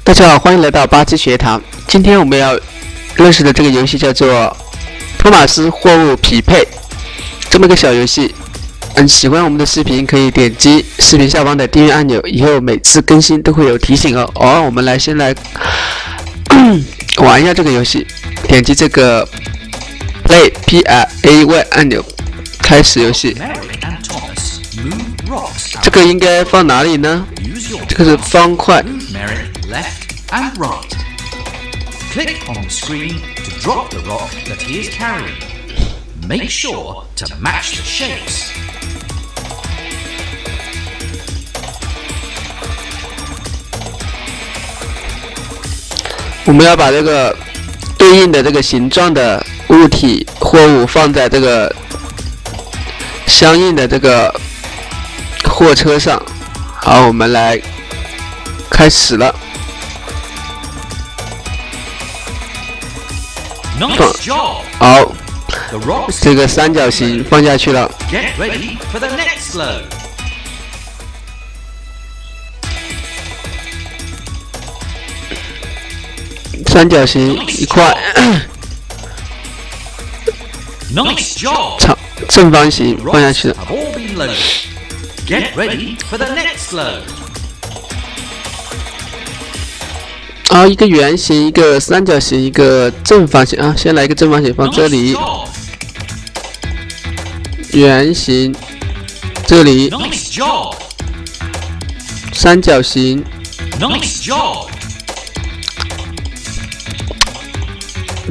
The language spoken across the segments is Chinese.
大家好，欢迎来到八七学堂。今天我们要认识的这个游戏叫做托马斯货物匹配，这么个小游戏。喜欢我们的视频可以点击视频下方的订阅按钮，以后每次更新都会有提醒哦。我们先来玩一下这个游戏，点击这个 Play 按钮，开始游戏。这个应该放哪里呢？这个是方块。Click on the screen to drop the rock that he is carrying. Make sure to match the shapes. 我们要把这个对应的这个形状的物体货物放在这个相应的这个货车上。好，我们来开始了。好，这个三角形放下去了。三角形一块，正方形放下去了。一个圆形，一个三角形，一个正方形啊。先来一个正方形放这里，圆形这里，三角形。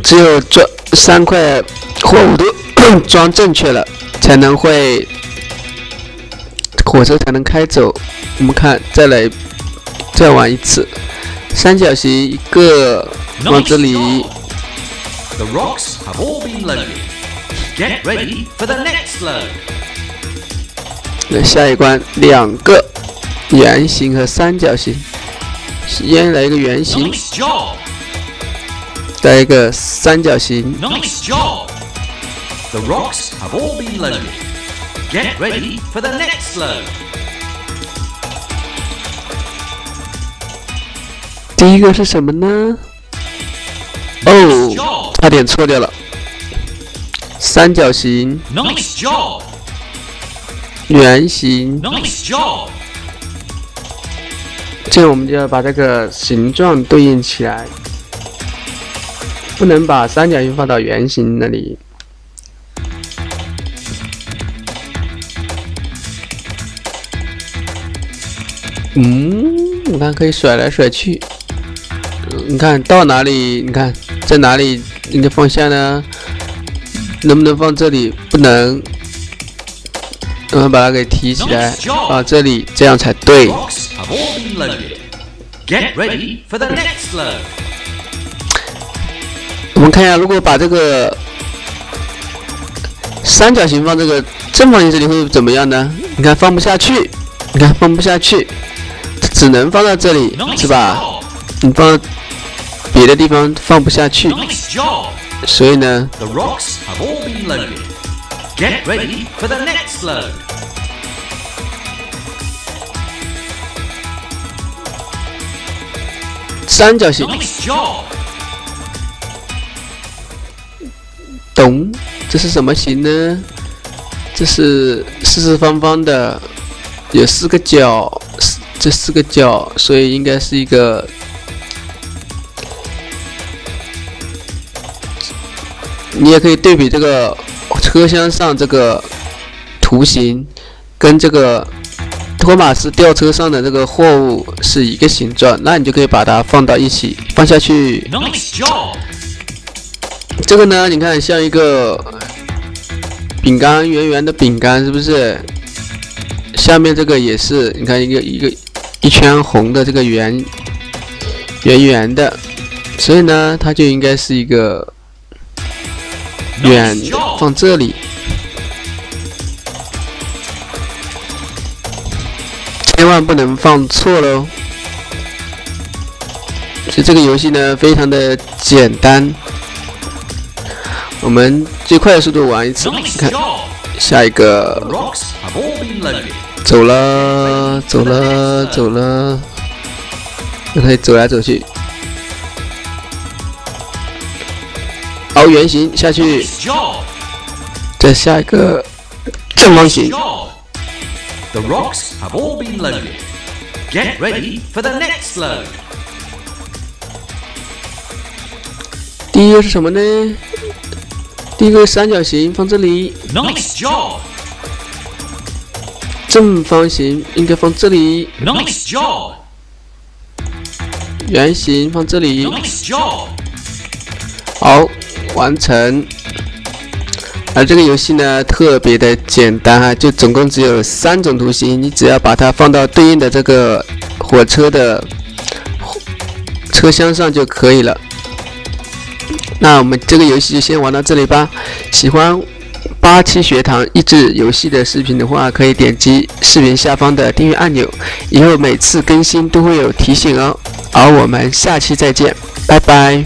只有这三块货物都装正确了，才能会火车才能开走。我们看，再玩一次。三角形一个往这里。下一关两个圆形和三角形，先来一个圆形，再一个三角形。第一个是什么呢？差点错掉了。三角形，圆形，这样我们就要把这个形状对应起来，不能把三角形放到圆形那里。你看可以甩来甩去。你看到哪里？你看在哪里？你的方向呢？能不能放这里？不能。我们把它给提起来，放这里，这样才对。我们看一下，如果把这个三角形放这个正方形这里会怎么样呢？你看放不下去，你看放不下去，只能放到这里，是吧？你放别的地方放不下去，所以呢，三角形，懂？这是什么形呢？这是四四方方的，有四个角，这四个角，所以应该是一个。你也可以对比这个车厢上这个图形，跟这个托马斯吊车上的这个货物是一个形状，那你就可以把它放到一起，放下去。这个呢，你看像一个饼干，圆圆的饼干，是不是？下面这个也是，你看一圈红的这个圆圆的，所以呢，它就应该是一个。圆放这里，千万不能放错喽。所以这个游戏呢，非常的简单。我们最快的速度玩一次，你看下一个，走了。就可以走来走去。凹圆形下去，再下一个正方形。The rocks have all been loaded. Get ready for the next load. 第一个是什么呢？第一个三角形放这里。Nice job. 正方形应该放这里。Nice job. 圆形放这里。 Nice job. 好，完成。而这个游戏呢，特别的简单哈，就总共只有3种图形，你只要把它放到对应的这个火车的车厢上就可以了。那我们这个游戏就先玩到这里吧。喜欢87学堂益智游戏的视频的话，可以点击视频下方的订阅按钮，以后每次更新都会有提醒哦。而我们下期再见，拜拜。